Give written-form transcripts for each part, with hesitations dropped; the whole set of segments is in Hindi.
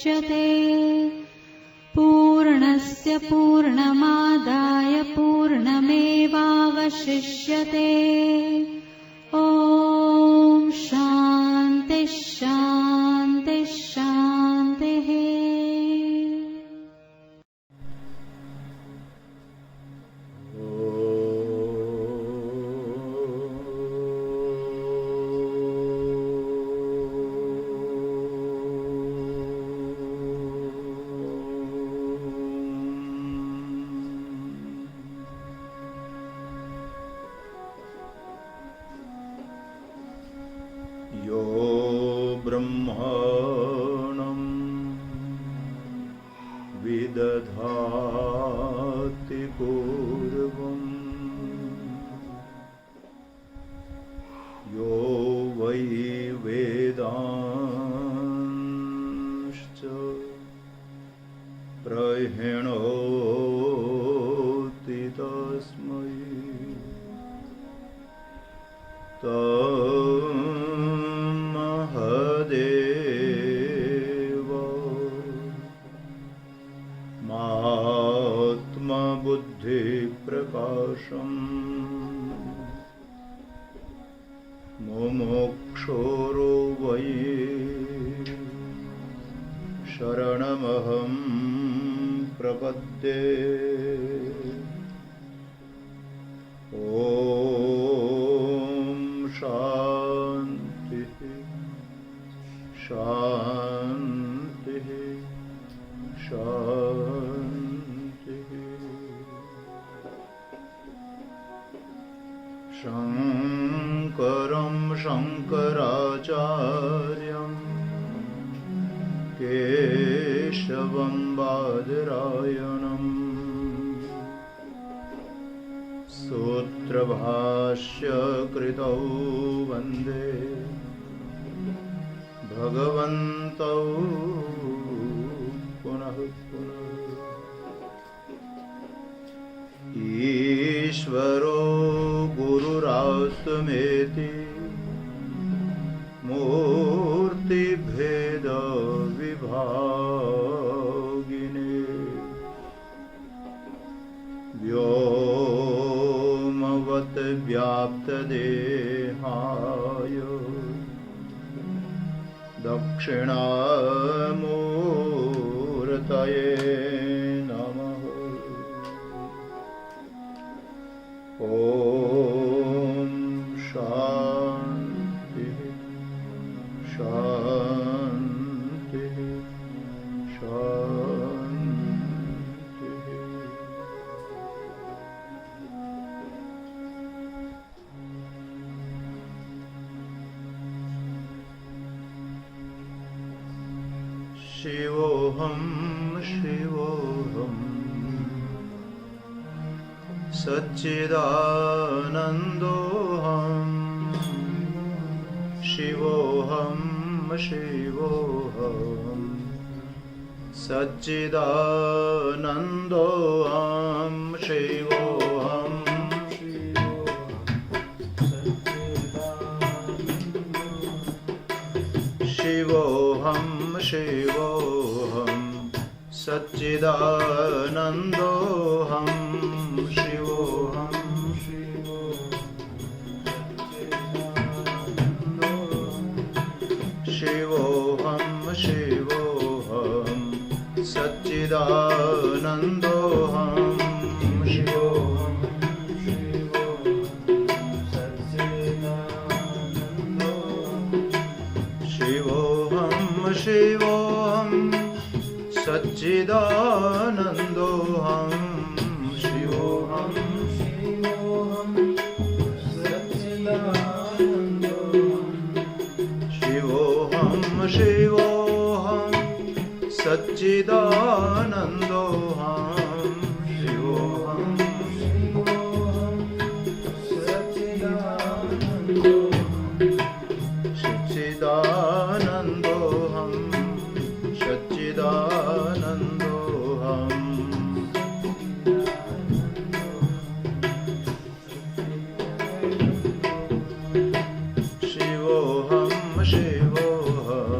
मुच्यते। पूर्णस्य पूर्णमादाय पूर्णमेवावशिष्यते। ॐ शान्ति शान्ति शान्तिः। यो ब्रह्माणं विदधाति पूर्वम् यो वै वेदांश्च प्रहिणोति तस्मै महदेव मात्मबुद्धिप्रकाशम् मुमुक्षोरो वै शरणमहं प्रपद्ये। शान्तिः शान्तिः शान्तिः। शङ्करं शङ्कराचार्यं केशवं बादरायणम् सूत्रभाष्यकृतौ वन्दे भगवन्तौ पुनः पुनः। ईश्वरो गुरुरात्मेति मूर्तिभेदविभागिने व्योमवत् व्याप्तदेहाय दक्षिणामूर्तये नमः। ॐ शान्तिः शान्तिः शान्तिः। शिवोऽहं शिवोऽहं सच्चिदानन्दोऽहं शिवोऽहं शिवोऽहं सच्चिदानन्दोऽहं शिवोऽहं शिवोऽहं शिवोऽहं सच्चिदानन्दोऽहं शिवोऽहं शिवोऽहं शिवोऽहं सच्चिदानन्दोऽहं शिवोऽहं शिवोऽहं शिवोऽहं सच्चिदानन्दोऽहं शिवोऽहं शिवोऽहं शिवोऽहं सच्चिदानन्दोऽहं शिवोऽहं सच्चिदानन्दोऽहं सच्चिदानन्दोऽहं शिवोऽहं शिवोऽहं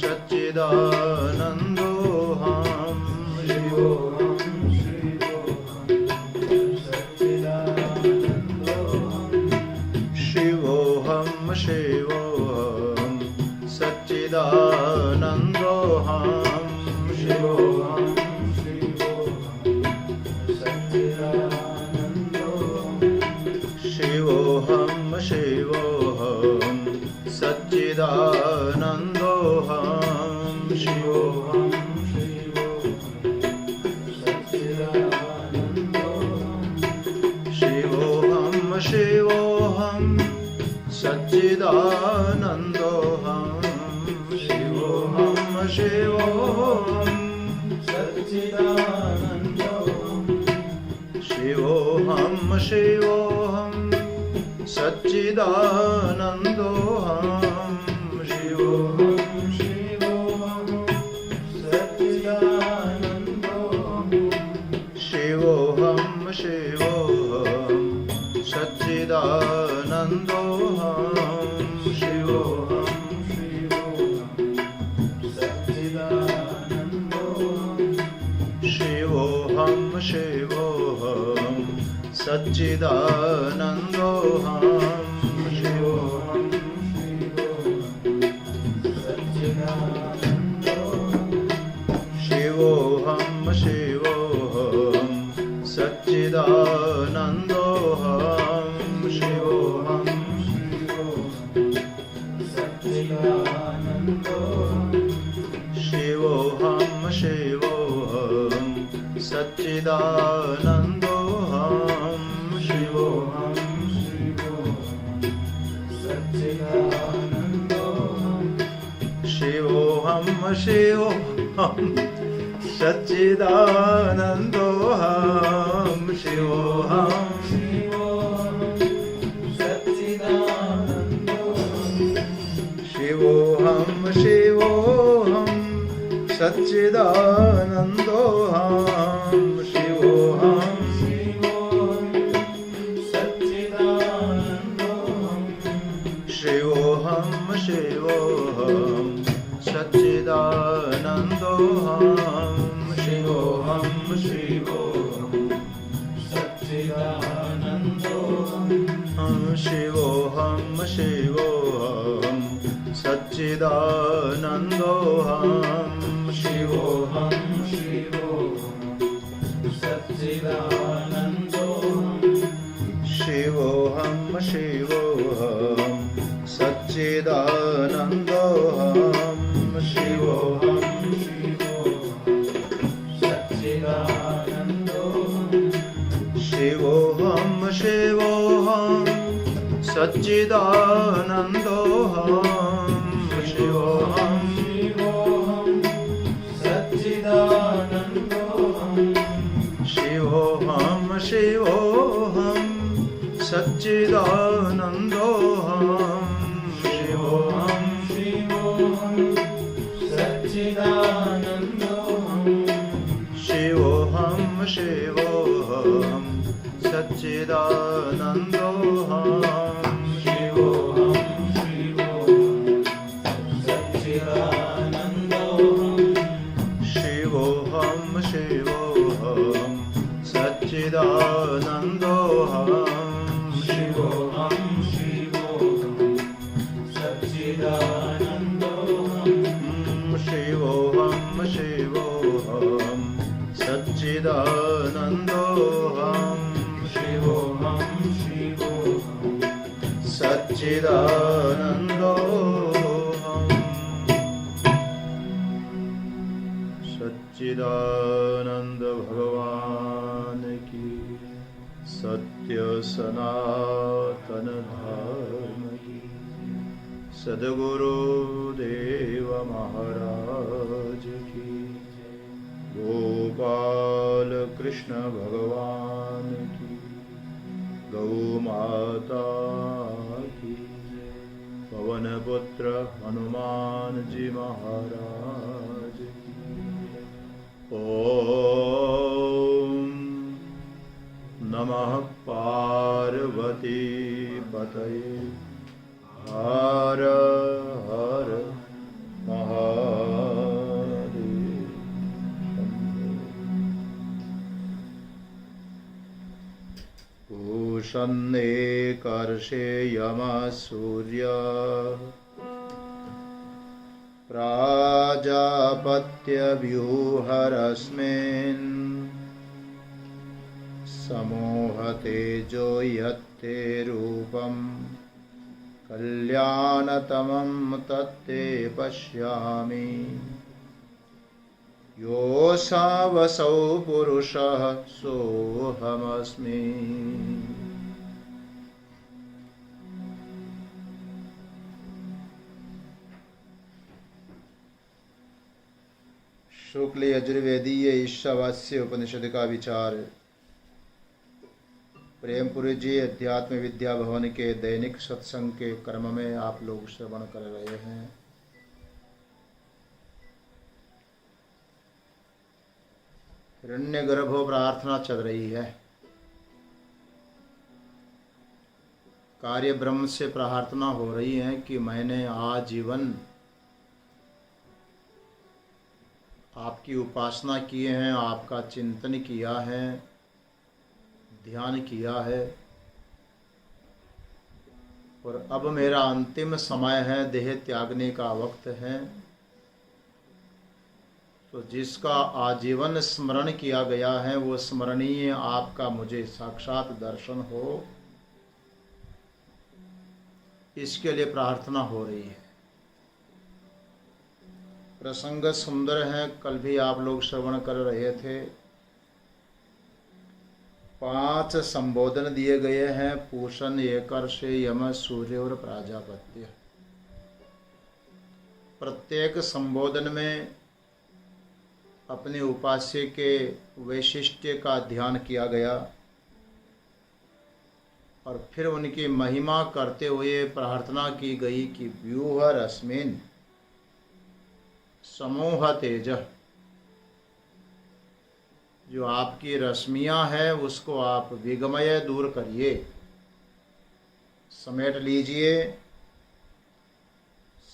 सच्चिदानन्दोऽहं शिवोऽहं सच्चिदानन्दोऽहं शिवोऽहं शिवोऽहं सच्चिदानन्दोऽहं शिवोऽहं शिवोऽहं सच्चिदानन्दोऽहं शिवोऽहं शिवोऽहं सच्चिदानन्दोऽहं शिवोऽहं शिवोऽहं सच्चिदानन्दोऽहं शिवोऽहं शिवोऽहं शिवोऽहं सच्चिदानन्दोऽहं शिवोऽहं शिवोऽहं शिवोऽहं सच्चिदानन्दोऽहं शिवोऽहं शिवोऽहं शिवोऽहं सच्चिदानन्दोऽहं शिवोऽहं शिवोऽहं शिवोऽहं सच्चिदानन्दोऽहं शिवोऽहं शिवोऽहं शिवोऽहं सच्चिदानन्दोऽहं शिवोऽहं शिवोऽहं शिवोऽहं सच्चिदानन्दोऽहं शिवोऽहं शिवोऽहं शिवोऽहं सच्चिदानन्दोऽहं शिवोऽहं शिवोऽहं शिवोऽहं सच्चिदानन्दोऽहं शिवोऽहं शिवोऽहं शिवोऽहं सच्चिदानन्दोऽहं शिवोऽहं शिवोऽहं शिवोऽहं सच्चिदानन्दोऽहं शिवोऽहं शिवोऽहं शिवोऽहं सच्चिदानन्दोऽहं शिवोऽहं शिवोऽहं सच्चिदानन्दोऽहं शिवोऽहं शिवोऽहं शिवोऽहं सच्चिदानन्दोऽहं शिवोऽहं सच्चिदानन्दोऽहं सच्चिदानन्द भगवान की सत्य सनातन धर्म की सद्गुरु देव महाराज की गोपाल कृष्ण भगवान की गौ माता की पवन पुत्र हनुमान जी महाराज की ओम नमः पार्वती पतये हर हर महादेव। पूषन्ने कर्षे यमः सूर्यः प्राजापत्यव्यूहरश्मिन् समूहतेजो यत्ते रूपं कल्याणतमं तत्ते पश्यामि। योऽसावसौ पुरुषः सोऽहमस्मि। शुक्ल यजुर्वेदीय ईशावास्य उपनिषद का विचार प्रेमपुरी जी अध्यात्म विद्या भवन के दैनिक सत्संग के क्रम में आप लोग श्रवण कर रहे हैं। हिरण्यगर्भो प्रार्थना चल रही है। कार्य ब्रह्म से प्रार्थना हो रही है कि मैंने आजीवन आपकी उपासना किए हैं, आपका चिंतन किया है, ध्यान किया है, और अब मेरा अंतिम समय है, देह त्यागने का वक्त है। तो जिसका आजीवन स्मरण किया गया है वो स्मरणीय आपका मुझे साक्षात दर्शन हो, इसके लिए प्रार्थना हो रही है। प्रसंग सुंदर है। कल भी आप लोग श्रवण कर रहे थे। 5 संबोधन दिए गए हैं, पूषण, एकर्ष, यम, सूर्य और प्राजापत्य। प्रत्येक संबोधन में अपने उपास्य के वैशिष्ट्य का ध्यान किया गया और फिर उनकी महिमा करते हुए प्रार्थना की गई कि व्यूह रश्मिन समूह तेज, जो आपकी रश्मियां हैं उसको आप विगमय दूर करिए, समेट लीजिए।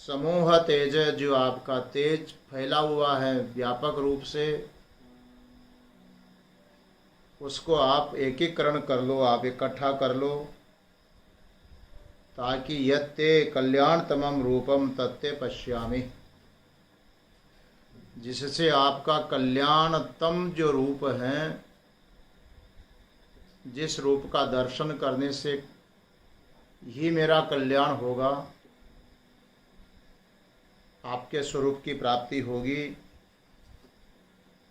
समूह तेज, जो आपका तेज फैला हुआ है व्यापक रूप से, उसको आप एकीकरण कर लो, आप इकट्ठा कर लो, ताकि यत्ते कल्याणतमं रूपम तत्ते पश्यामि, जिससे आपका कल्याणतम जो रूप है, जिस रूप का दर्शन करने से ही मेरा कल्याण होगा, आपके स्वरूप की प्राप्ति होगी,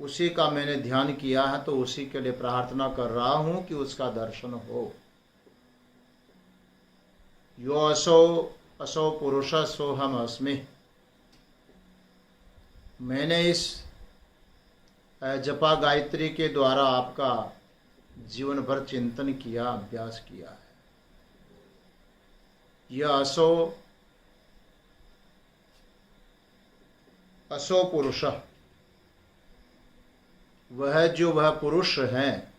उसी का मैंने ध्यान किया है। तो उसी के लिए प्रार्थना कर रहा हूं कि उसका दर्शन हो। यो असो असो पुरुष सोहम अस्मि, मैंने इस जपा गायत्री के द्वारा आपका जीवन भर चिंतन किया, अभ्यास किया है। यह असो असो पुरुष, वह पुरुष है,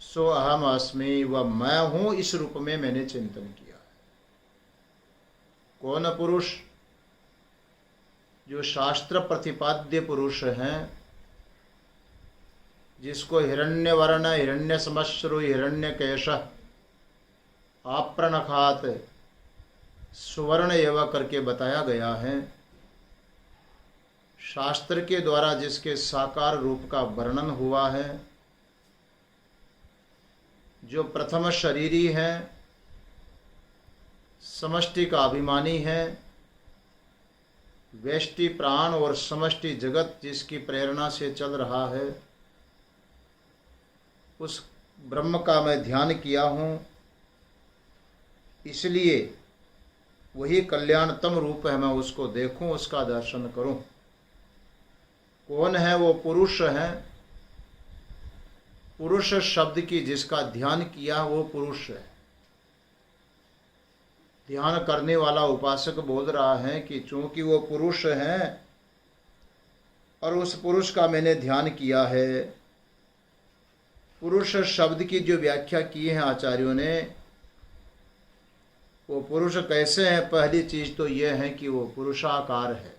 सो अहम अस्मि, वह मैं हूं, इस रूप में मैंने चिंतन किया है। कौन पुरुष? जो शास्त्र प्रतिपाद्य पुरुष हैं, जिसको हिरण्यवर्ण, हिरण्य समश्रु, हिरण्यकेश, आप्रणखात, सुवर्ण एवं करके बताया गया है। शास्त्र के द्वारा जिसके साकार रूप का वर्णन हुआ है, जो प्रथम शरीरी है, समष्टि का अभिमानी है, व्यष्टि प्राण और समष्टि जगत जिसकी प्रेरणा से चल रहा है, उस ब्रह्म का मैं ध्यान किया हूँ। इसलिए वही कल्याणतम रूप है, मैं उसको देखूं, उसका दर्शन करूं। कौन है वो? पुरुष है। पुरुष शब्द की जिसका ध्यान किया वो पुरुष है। ध्यान करने वाला उपासक बोल रहा है कि चूंकि वो पुरुष है और उस पुरुष का मैंने ध्यान किया है। पुरुष शब्द की जो व्याख्या की है आचार्यों ने, वो पुरुष कैसे है? पहली चीज तो यह है कि वो पुरुषाकार है,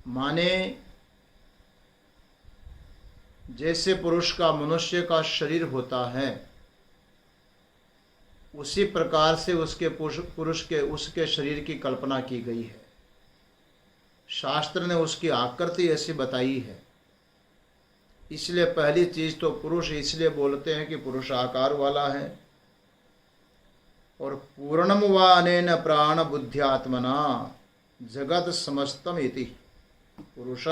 माने जैसे पुरुष का मनुष्य का शरीर होता है, उसी प्रकार से उसके उसके शरीर की कल्पना की गई है। शास्त्र ने उसकी आकृति ऐसी बताई है। इसलिए पहली चीज तो पुरुष इसलिए बोलते हैं कि पुरुष आकार वाला है। और पूर्णम व अनेन प्राण बुद्ध्यात्मना जगत समस्तम इति पुरुष।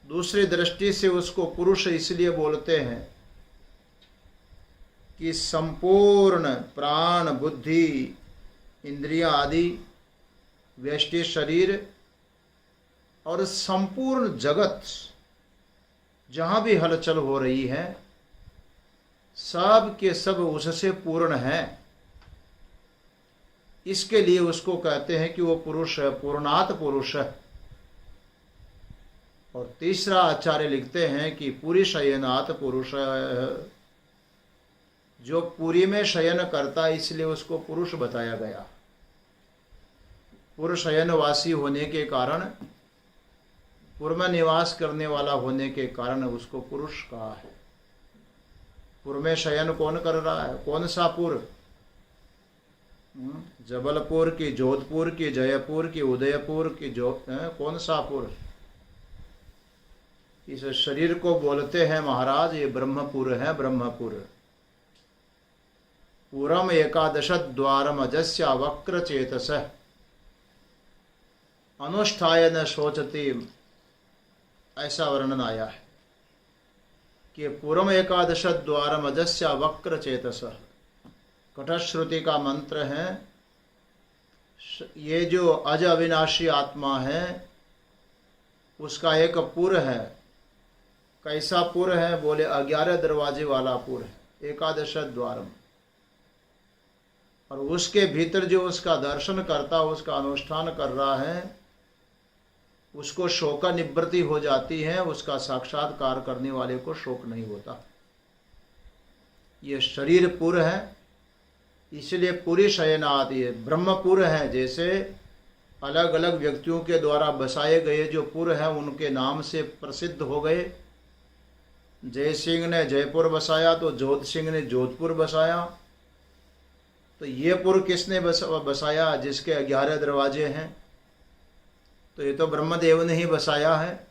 दूसरी दृष्टि से उसको पुरुष इसलिए बोलते हैं कि संपूर्ण प्राण, बुद्धि, इंद्रियां आदि व्यष्टि शरीर और संपूर्ण जगत जहाँ भी हलचल हो रही है सब के सब उससे पूर्ण है। इसके लिए उसको कहते हैं कि वो पुरुष है, पूर्णात पुरुष है। और तीसरा आचार्य लिखते हैं कि पूरी शयनात पुरुष है, जो पूरी में शयन करता है इसलिए उसको पुरुष बताया गया। पुरुष शयनवासी होने के कारण, पूर्व में निवास करने वाला होने के कारण उसको पुरुष कहा है। पूर्व में शयन कौन कर रहा है? कौन सा पुर? जबलपुर की, जोधपुर की, जयपुर की, उदयपुर की, कौन सा पुर? इस शरीर को बोलते हैं महाराज ये ब्रह्मपुर है, ब्रह्मपुर। पूरम एकादश द्वारम अजस्या वक्र चेतस अनुष्ठाय न शोचती, ऐसा वर्णन आया है कि पूरम एकादश द्वारम अजस्या वक्र चेतस। कठश्रुति का मंत्र है। ये जो अज अविनाशी आत्मा है उसका एक पुर है। कैसा पुर है? बोले 11 दरवाजे वाला पुर है, एकादश द्वारम। और उसके भीतर जो उसका दर्शन करता, उसका अनुष्ठान कर रहा है, उसको शोक निवृत्ति हो जाती है, उसका साक्षात्कार करने वाले को शोक नहीं होता। ये शरीर पुर है, इसलिए पूरी शयनात ये ब्रह्मपुर है। जैसे अलग अलग व्यक्तियों के द्वारा बसाए गए जो पुर हैं उनके नाम से प्रसिद्ध हो गए। जय सिंह ने जयपुर बसाया तो जोध सिंह ने जोधपुर बसाया। तो ये पुर किसने बसाया? जिसके 11 दरवाजे हैं। तो ये तो ब्रह्मदेव ने ही बसाया है,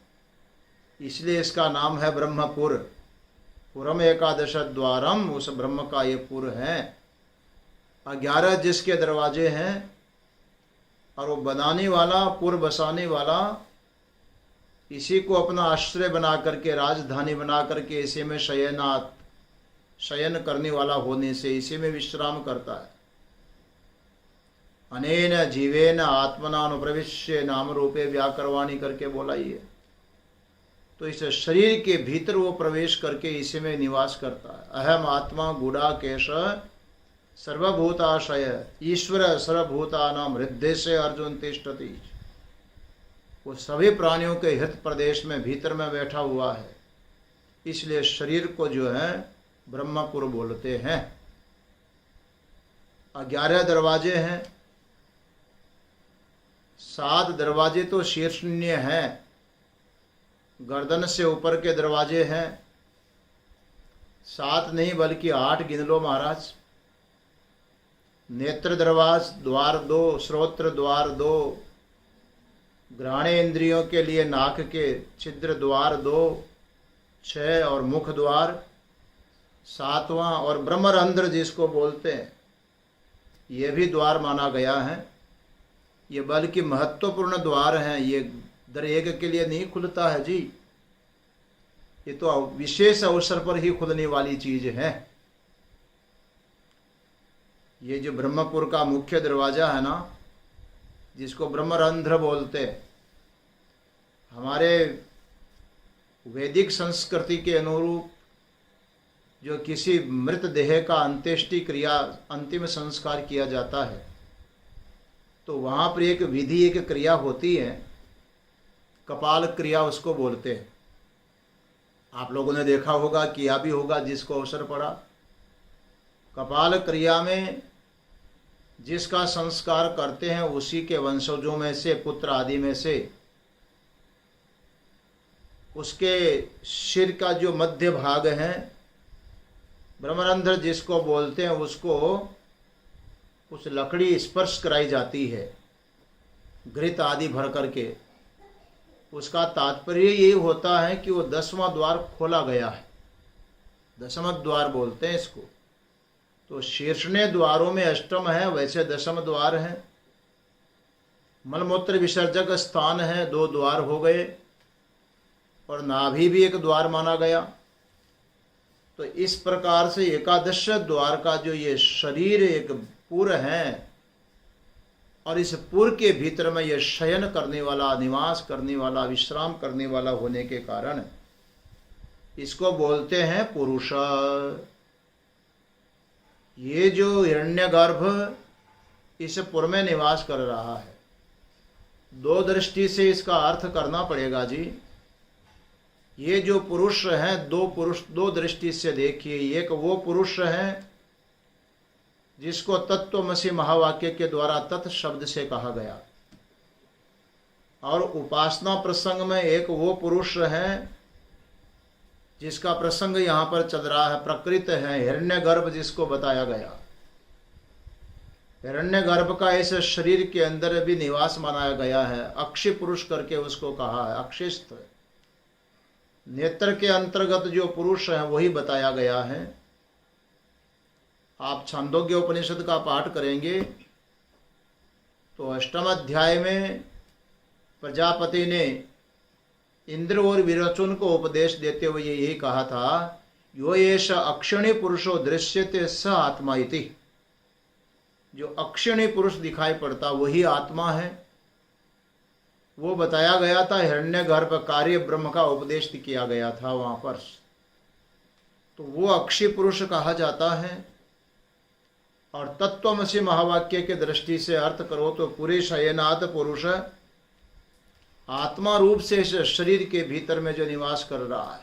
इसलिए इसका नाम है ब्रह्मपुर। पुरम एकादश द्वारम, उस ब्रह्म का ये पुर है। 11 जिसके दरवाजे हैं और वो बनाने वाला, पुर बसाने वाला, इसी को अपना आश्रय बना करके, राजधानी बना करके इसी में शयनात, शयन करने वाला होने से इसी में विश्राम करता है। अनेन जीवेन आत्मनानुप्रविश्य नाम रूपे व्याकरवाणी करके बोला ही है। तो इस शरीर के भीतर वो प्रवेश करके इसी में निवास करता है। अहम आत्मा गुडाकेश सर्वभूताशय ईश्वर सर्वभूतानां हृदय से अर्जुन तिष्ठति। वो सभी प्राणियों के हित प्रदेश में भीतर में बैठा हुआ है, इसलिए शरीर को जो है ब्रह्मपुर बोलते हैं। 11 दरवाजे हैं। 7 दरवाजे तो शीर्षण्य हैं, गर्दन से ऊपर के दरवाजे हैं। 7 नहीं बल्कि 8 गिन लो महाराज। नेत्र दरवाज द्वार 2, श्रोत्र द्वार 2, घ्राणेन्द्रियों के लिए नाक के छिद्र द्वार 2, 6 और मुख द्वार 7वां, और ब्रह्मरंध्र जिसको बोलते हैं ये भी द्वार माना गया है। ये बल्कि महत्वपूर्ण द्वार हैं, ये दर एक के लिए नहीं खुलता है जी, ये तो विशेष अवसर पर ही खुलने वाली चीज है। ये जो ब्रह्मपुर का मुख्य दरवाजा है ना, जिसको ब्रह्मरंध्र बोलते हैं, हमारे वैदिक संस्कृति के अनुरूप जो किसी मृत देह का अंत्येष्टि क्रिया, अंतिम संस्कार किया जाता है, तो वहाँ पर एक विधि, एक क्रिया होती है, कपाल क्रिया उसको बोलते हैं। आप लोगों ने देखा होगा, किया भी होगा जिसको अवसर पड़ा। कपाल क्रिया में जिसका संस्कार करते हैं उसी के वंशजों में से, पुत्र आदि में से, उसके सिर का जो मध्य भाग है, ब्रह्मरंध्र जिसको बोलते हैं, उसको उस लकड़ी स्पर्श कराई जाती है घृत आदि भर करके। उसका तात्पर्य यही होता है कि वो 10वां द्वार खोला गया है, 10वां द्वार बोलते हैं इसको। तो शीर्षने द्वारों में अष्टम है, वैसे 10वां द्वार है। मलमूत्र विसर्जक स्थान है, 2 द्वार हो गए, और नाभि भी एक द्वार माना गया। तो इस प्रकार से एकादश द्वार का जो ये शरीर एक पुर है, और इस पुर के भीतर में यह शयन करने वाला, निवास करने वाला, विश्राम करने वाला होने के कारण इसको बोलते हैं पुरुष। ये जो हिरण्यगर्भ इस पुर में निवास कर रहा है, दो दृष्टि से इसका अर्थ करना पड़ेगा जी। ये जो पुरुष हैं, दो दृष्टि से देखिए। एक वो पुरुष हैं जिसको तत्वमसि महावाक्य के द्वारा तत् शब्द से कहा गया, और उपासना प्रसंग में एक वो पुरुष है जिसका प्रसंग यहाँ पर चल रहा है, प्रकृत है, हिरण्यगर्भ जिसको बताया गया। हिरण्यगर्भ का इस शरीर के अंदर भी निवास माना गया है, अक्षय पुरुष करके उसको कहा है। अक्षिस्थ नेत्र के अंतर्गत जो पुरुष है वही बताया गया है। आप छांदोग्य उपनिषद का पाठ करेंगे तो अष्टम अध्याय में प्रजापति ने इंद्र और विरोचन को उपदेश देते हुए यही कहा था, यो एष अक्षिणी पुरुषो दृश्यते स आत्मा इति। जो अक्षिणी पुरुष दिखाई पड़ता वही आत्मा है। वो बताया गया था, हिरण्यगर्भ कार्य ब्रह्म का उपदेश किया गया था वहां पर। तो वो अक्षय पुरुष कहा जाता है। और तत्वमसि महावाक्य के दृष्टि से अर्थ करो तो पूरे शयनाथ पुरुष आत्मा रूप से इस शरीर के भीतर में जो निवास कर रहा है।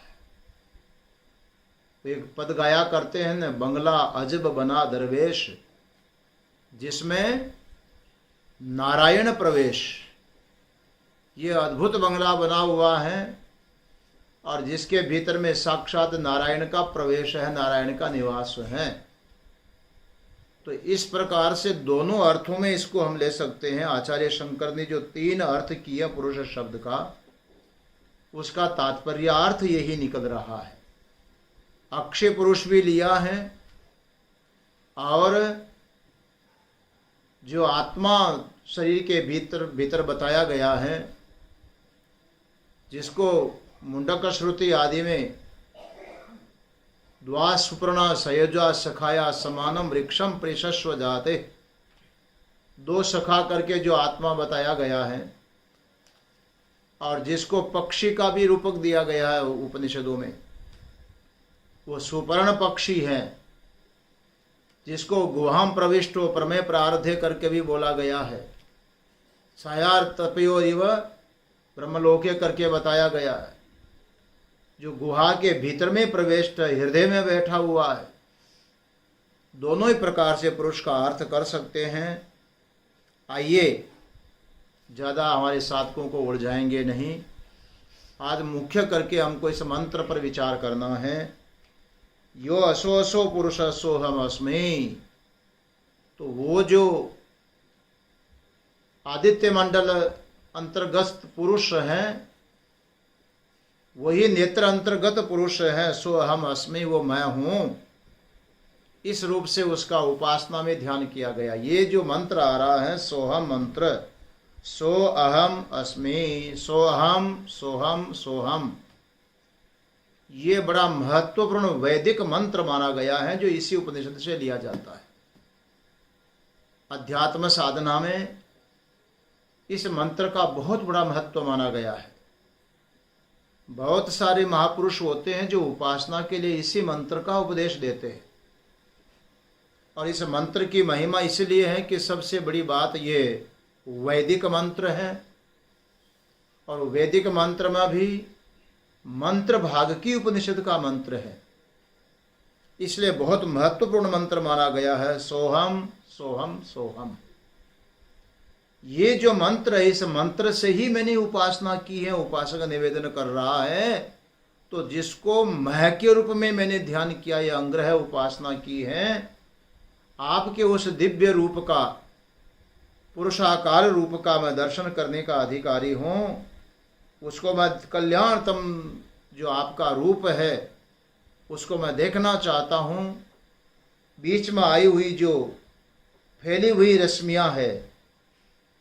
एक पद गाया करते हैं न, बंगला अजब बना दरवेश, जिसमें नारायण प्रवेश। ये अद्भुत बंगला बना हुआ है और जिसके भीतर में साक्षात नारायण का प्रवेश है, नारायण का निवास है। तो इस प्रकार से दोनों अर्थों में इसको हम ले सकते हैं। आचार्य शंकर ने जो तीन अर्थ किया पुरुष शब्द का, उसका तात्पर्यार्थ यही निकल रहा है। अक्षय पुरुष भी लिया है और जो आत्मा शरीर के भीतर बताया गया है, जिसको मुंडक श्रुति आदि में द्वा सुपर्णा सयोजा सखाया समानम वृक्षम प्रेषस्व जाते, दो सखा करके जो आत्मा बताया गया है, और जिसको पक्षी का भी रूपक दिया गया है उपनिषदों में, वो सुपर्ण पक्षी है, जिसको गुहाम प्रविष्टो प्रमेय प्रार्धे करके भी बोला गया है। सायार तपयो इव ब्रह्मलोके करके बताया गया है, जो गुहा के भीतर में प्रविष्ट हृदय में बैठा हुआ है। दोनों ही प्रकार से पुरुष का अर्थ कर सकते हैं। आइए, ज़्यादा हमारे साधकों को उलझाएंगे नहीं। आज मुख्य करके हमको इस मंत्र पर विचार करना है। यो असो असो पुरुष सोहम अस्मि। तो वो जो आदित्य मंडल अंतर्गत पुरुष हैं, वही नेत्र अंतर्गत पुरुष है। सो अहम अस्मि, वो मैं हूँ। इस रूप से उसका उपासना में ध्यान किया गया। ये जो मंत्र आ रहा है सोहम मंत्र, सो अहम अस्मि, सोहम सोहम सोहम, ये बड़ा महत्वपूर्ण वैदिक मंत्र माना गया है, जो इसी उपनिषद से लिया जाता है। अध्यात्म साधना में इस मंत्र का बहुत बड़ा महत्व माना गया है। बहुत सारे महापुरुष होते हैं जो उपासना के लिए इसी मंत्र का उपदेश देते हैं। और इस मंत्र की महिमा इसलिए है कि सबसे बड़ी बात ये वैदिक मंत्र है, और वैदिक मंत्र में भी मंत्र भाग की उपनिषद का मंत्र है, इसलिए बहुत महत्वपूर्ण मंत्र माना गया है। सोहम सोहम सोहम, ये जो मंत्र है, इस मंत्र से ही मैंने उपासना की है। उपासक निवेदन कर रहा है, तो जिसको मह के रूप में मैंने ध्यान किया, यह अंग्रह उपासना की है, आपके उस दिव्य रूप का, पुरुषाकार रूप का मैं दर्शन करने का अधिकारी हूँ। उसको मैं कल्याणतम जो आपका रूप है उसको मैं देखना चाहता हूँ। बीच में आई हुई जो फैली हुई रश्मियाँ है,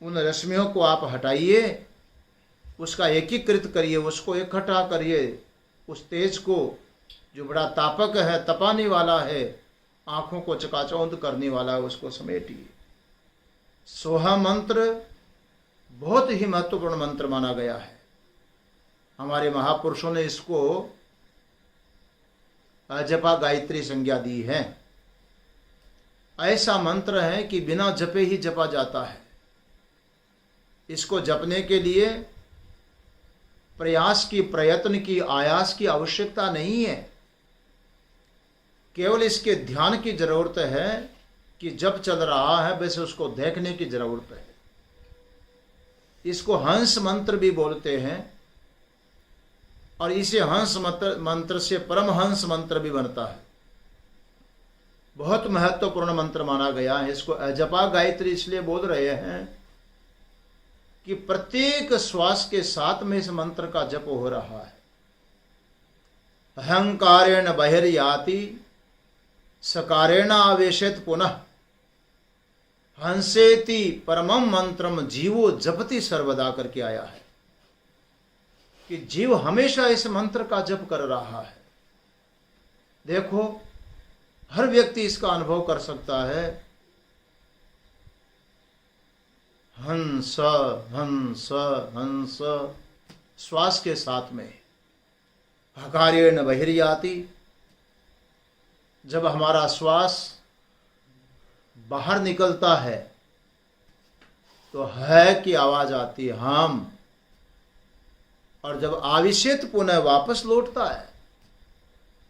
उन रश्मियों को आप हटाइए, उसका एकीकृत करिए, उसको इकट्ठा करिए। उस तेज को जो बड़ा तापक है, तपाने वाला है, आँखों को चकाचौंध करने वाला है, उसको समेटिए। सोहा मंत्र बहुत ही महत्वपूर्ण मंत्र माना गया है। हमारे महापुरुषों ने इसको अजपा गायत्री संज्ञा दी है। ऐसा मंत्र है कि बिना जपे ही जपा जाता है। इसको जपने के लिए प्रयास की, प्रयत्न की, आयास की आवश्यकता नहीं है। केवल इसके ध्यान की जरूरत है कि जब चल रहा है वैसे उसको देखने की जरूरत है। इसको हंस मंत्र भी बोलते हैं और इसे हंस मंत्र से परमहंस मंत्र भी बनता है। बहुत महत्वपूर्ण मंत्र माना गया है। इसको अजपा गायत्री इसलिए बोल रहे हैं कि प्रत्येक श्वास के साथ में इस मंत्र का जप हो रहा है। अहंकारेण बहिर्याति सकारेण आवेशेत पुनः हंसेति परमम मंत्रम जीवो जपति सर्वदा करके आया है कि जीव हमेशा इस मंत्र का जप कर रहा है। देखो, हर व्यक्ति इसका अनुभव कर सकता है। हंस हंस हंस श्वास के साथ में, हकारेण बहिर्याति, जब हमारा श्वास बाहर निकलता है तो है की आवाज आती है, हम, और जब आविशेत पुनः वापस लौटता है,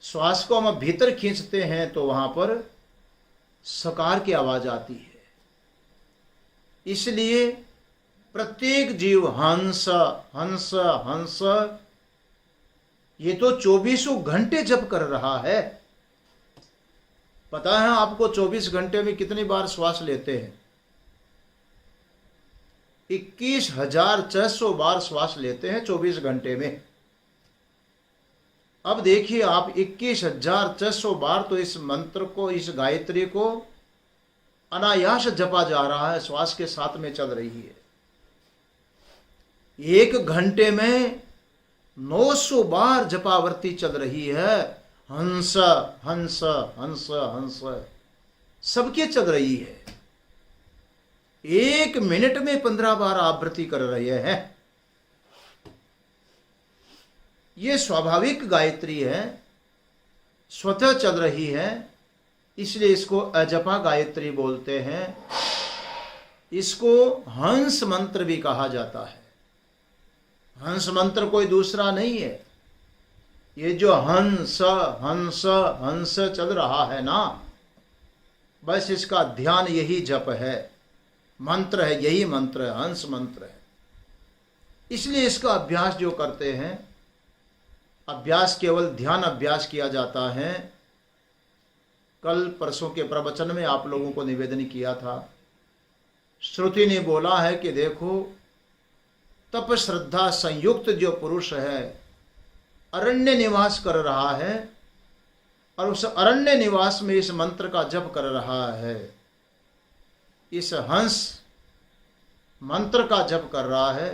श्वास को हम भीतर खींचते हैं तो वहां पर सकार की आवाज आती है। इसलिए प्रत्येक जीव हंस हंस हंस ये तो 24 घंटे जप कर रहा है। पता है आपको 24 घंटे में कितनी बार श्वास लेते हैं? 21,600 बार श्वास लेते हैं 24 घंटे में। अब देखिए आप, 21,600 बार तो इस मंत्र को, इस गायत्री को अनायास जपा जा रहा है, श्वास के साथ में चल रही है। 1 घंटे में 900 बार जपावर्ती चल रही है। हंस हंस हंस हंस सबके चल रही है। 1 मिनट में 15 बार आवृत्ति कर रहे हैं। ये स्वाभाविक गायत्री है, स्वतः चल रही है, इसलिए इसको अजपा गायत्री बोलते हैं। इसको हंस मंत्र भी कहा जाता है। हंस मंत्र कोई दूसरा नहीं है। ये जो हंस हंस हंस चल रहा है ना, बस इसका ध्यान यही जप है, मंत्र है, यही मंत्र है, हंस मंत्र है। इसलिए इसका अभ्यास जो करते हैं, अभ्यास केवल ध्यान अभ्यास किया जाता है। कल परसों के प्रवचन में आप लोगों को निवेदन किया था, श्रुति ने बोला है कि देखो, तप श्रद्धा संयुक्त जो पुरुष है अरण्य निवास कर रहा है और उस अरण्य निवास में इस मंत्र का जप कर रहा है, इस हंस मंत्र का जप कर रहा है,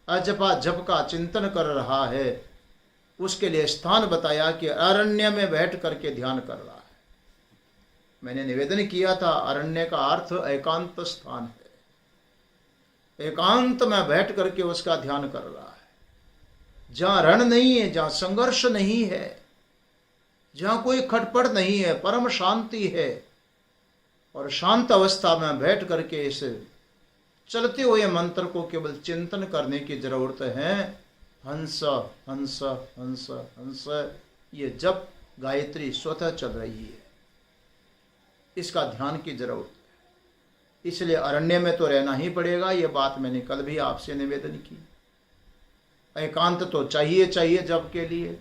अजपा जप का चिंतन कर रहा है, उसके लिए स्थान बताया कि अरण्य में बैठ करके ध्यान कर रहा है। मैंने निवेदन किया था, अरण्य का अर्थ एकांत स्थान है। एकांत में बैठ करके उसका ध्यान कर रहा है, जहां रण नहीं है, जहां संघर्ष नहीं है, जहां कोई खटपट नहीं है, परम शांति है। और शांत अवस्था में बैठ करके इस चलते हुए मंत्र को केवल चिंतन करने की जरूरत है। हंस हंस हंस हंस, ये जप गायत्री स्वतः चल रही है, इसका ध्यान की जरूरत है। इसलिए अरण्य में तो रहना ही पड़ेगा। ये बात मैंने कल भी आपसे निवेदन की। एकांत तो चाहिए चाहिए जप के लिए,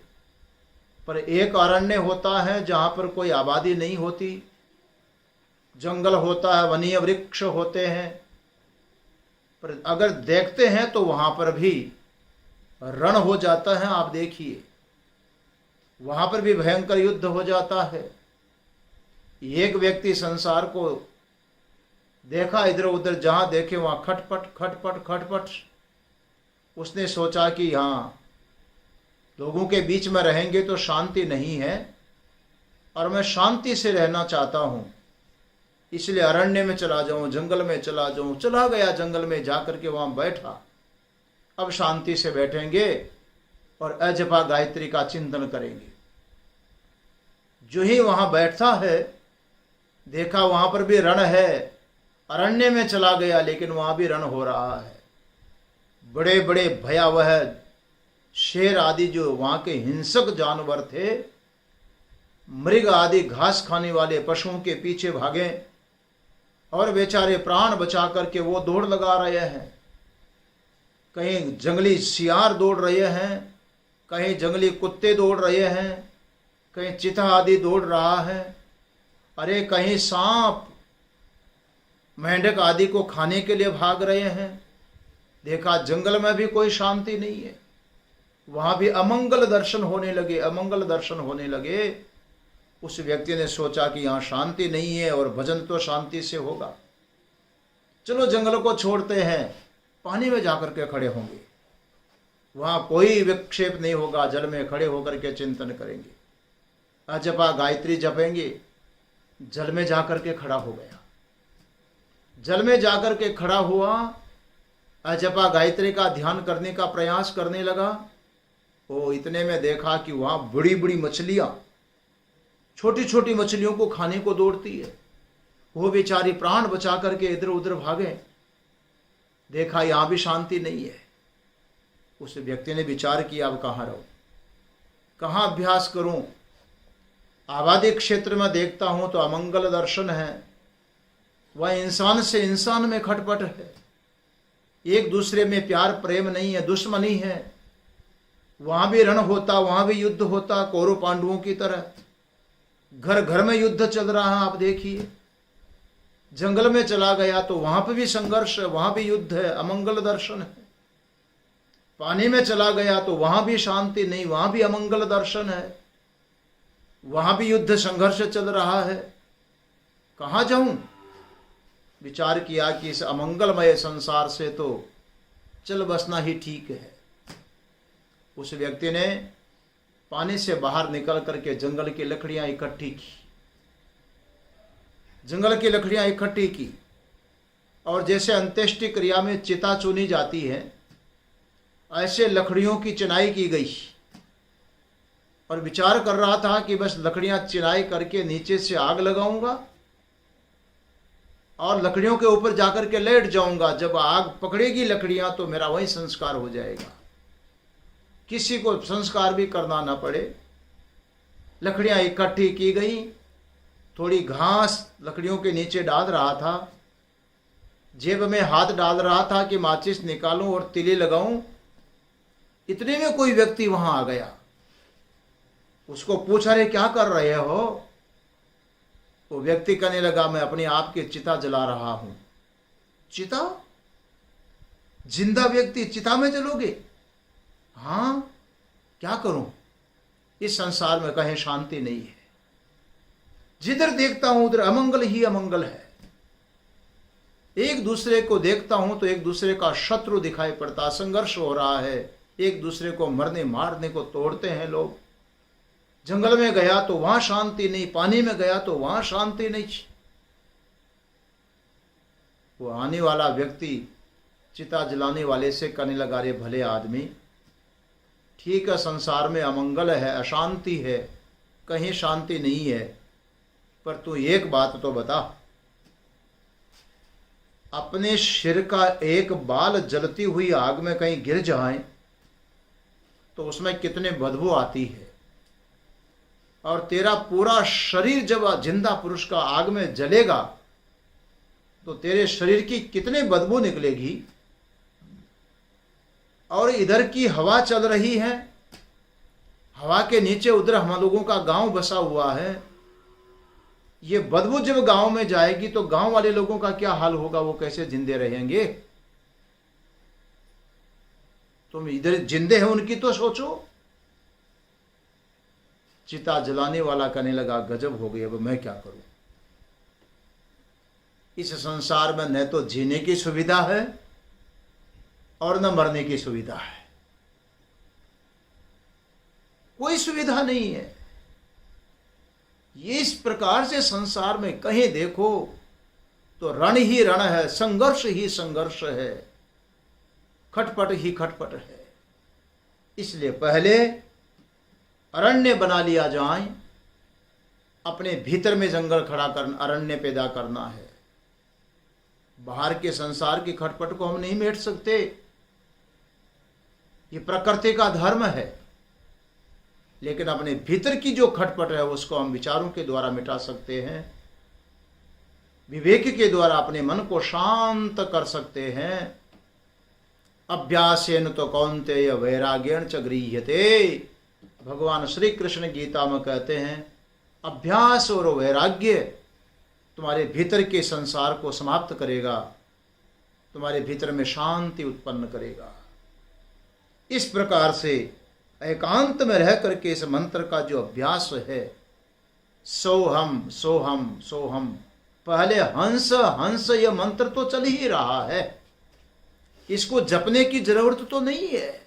पर एक अरण्य होता है जहां पर कोई आबादी नहीं होती, जंगल होता है, वनीय वृक्ष होते हैं, पर अगर देखते हैं तो वहां पर भी रण हो जाता है। आप देखिए, वहां पर भी भयंकर युद्ध हो जाता है। एक व्यक्ति संसार को देखा, इधर उधर जहां देखे वहां खटपट खटपट खटपट। उसने सोचा कि हाँ, लोगों के बीच में रहेंगे तो शांति नहीं है और मैं शांति से रहना चाहता हूं, इसलिए अरण्य में चला जाऊं, जंगल में चला जाऊं। चला गया जंगल में, जाकर के वहां बैठा। अब शांति से बैठेंगे और अजपा गायत्री का चिंतन करेंगे। जो ही वहां बैठता है, देखा वहां पर भी रण है। अरण्य में चला गया, लेकिन वहां भी रण हो रहा है। बड़े बड़े भयावह शेर आदि जो वहां के हिंसक जानवर थे, मृग आदि घास खाने वाले पशुओं के पीछे भागे और बेचारे प्राण बचा करके वो दौड़ लगा रहे हैं। कहीं जंगली सियार दौड़ रहे हैं, कहीं जंगली कुत्ते दौड़ रहे हैं, कहीं चीता आदि दौड़ रहा है। अरे कहीं सांप मेंढक आदि को खाने के लिए भाग रहे हैं। देखा जंगल में भी कोई शांति नहीं है, वहां भी अमंगल दर्शन होने लगे, अमंगल दर्शन होने लगे। उस व्यक्ति ने सोचा कि यहां शांति नहीं है और भजन तो शांति से होगा। चलो जंगल को छोड़ते हैं, पानी में जाकर के खड़े होंगे, वहां कोई विक्षेप नहीं होगा। जल में खड़े होकर के चिंतन करेंगे, अजपा गायत्री जपेंगे। जल में जाकर के खड़ा हो गया, जल में जाकर के खड़ा हुआ, अजपा गायत्री का ध्यान करने का प्रयास करने लगा। वो इतने में देखा कि वहां बड़ी बड़ी मछलियां छोटी छोटी मछलियों को खाने को दौड़ती है। वो बेचारी प्राण बचा करके इधर उधर भागे। देखा यहां भी शांति नहीं है। उस व्यक्ति ने विचार किया, अब कहाँ रहूं, कहाँ अभ्यास करूं। आबादी क्षेत्र में देखता हूं तो अमंगल दर्शन है, वह इंसान से इंसान में खटपट है, एक दूसरे में प्यार प्रेम नहीं है, दुश्मनी है। वहां भी रण होता, वहां भी युद्ध होता, कौरव पांडवों की तरह। घर घर में युद्ध चल रहा है, आप देखिए। जंगल में चला गया तो वहां पर भी संघर्ष है, वहां भी युद्ध है, अमंगल दर्शन है। पानी में चला गया तो वहां भी शांति नहीं, वहां भी अमंगल दर्शन है, वहां भी युद्ध संघर्ष चल रहा है। कहां जाऊं? विचार किया कि इस अमंगलमय संसार से तो चल बसना ही ठीक है। उस व्यक्ति ने पानी से बाहर निकल करके जंगल की लकड़ियां इकट्ठी की, जंगल की लकड़ियां इकट्ठी की और जैसे अंत्येष्टि क्रिया में चिता चुनी जाती है, ऐसे लकड़ियों की चिनाई की गई। और विचार कर रहा था कि बस लकड़ियां चिनाई करके नीचे से आग लगाऊंगा और लकड़ियों के ऊपर जाकर के लेट जाऊंगा। जब आग पकड़ेगी लकड़ियां तो मेरा वही संस्कार हो जाएगा, किसी को संस्कार भी करना ना पड़े। लकड़ियां इकट्ठी की गई, थोड़ी घास लकड़ियों के नीचे डाल रहा था, जेब में हाथ डाल रहा था कि माचिस निकालूं और तिली लगाऊं। इतने में कोई व्यक्ति वहां आ गया। उसको पूछा, रे क्या कर रहे हो? वो व्यक्ति कहने लगा, मैं अपने आप की चिता जला रहा हूं। चिता? जिंदा व्यक्ति चिता में जलोगे? हाँ, क्या करूं, इस संसार में कहीं शांति नहीं है, जिधर देखता हूं उधर अमंगल ही अमंगल है। एक दूसरे को देखता हूं तो एक दूसरे का शत्रु दिखाई पड़ता, संघर्ष हो रहा है, एक दूसरे को मरने मारने को तोड़ते हैं लोग। जंगल में गया तो वहां शांति नहीं, पानी में गया तो वहां शांति नहीं। वो आने वाला व्यक्ति चिता जलाने वाले से कहने लगा, रे भले आदमी, ठीक है संसार में अमंगल है, अशांति है, कहीं शांति नहीं है, पर तू एक बात तो बता, अपने सिर का एक बाल जलती हुई आग में कहीं गिर जाए तो उसमें कितने बदबू आती है, और तेरा पूरा शरीर जब जिंदा पुरुष का आग में जलेगा तो तेरे शरीर की कितने बदबू निकलेगी। और इधर की हवा चल रही है, हवा के नीचे उधर हम लोगों का गांव बसा हुआ है। ये बदबू जब गांव में जाएगी तो गांव वाले लोगों का क्या हाल होगा, वो कैसे जिंदे रहेंगे? तुम इधर जिंदे हैं उनकी तो सोचो। चिता जलाने वाला कहने लगा, गजब हो गई, अब मैं क्या करूं? इस संसार में न तो जीने की सुविधा है और न मरने की सुविधा है, कोई सुविधा नहीं है। ये इस प्रकार से संसार में कहीं देखो तो रण ही रण है, संघर्ष ही संघर्ष है, खटपट ही खटपट है। इसलिए पहले अरण्य बना लिया जाए, अपने भीतर में जंगल खड़ा कर अरण्य पैदा करना है। बाहर के संसार की खटपट को हम नहीं मेट सकते, ये प्रकृति का धर्म है। लेकिन अपने भीतर की जो खटपट है उसको हम विचारों के द्वारा मिटा सकते हैं, विवेक के द्वारा अपने मन को शांत कर सकते हैं। अभ्यासेन तो कौन्तेय वैराग्येण च गृह्यते। भगवान श्री कृष्ण गीता में कहते हैं, अभ्यास और वैराग्य तुम्हारे भीतर के संसार को समाप्त करेगा, तुम्हारे भीतर में शांति उत्पन्न करेगा। इस प्रकार से एकांत में रह करके इस मंत्र का जो अभ्यास है, सोहम सोहम सोहम, पहले हंस हंस, यह मंत्र तो चल ही रहा है, इसको जपने की जरूरत तो नहीं है।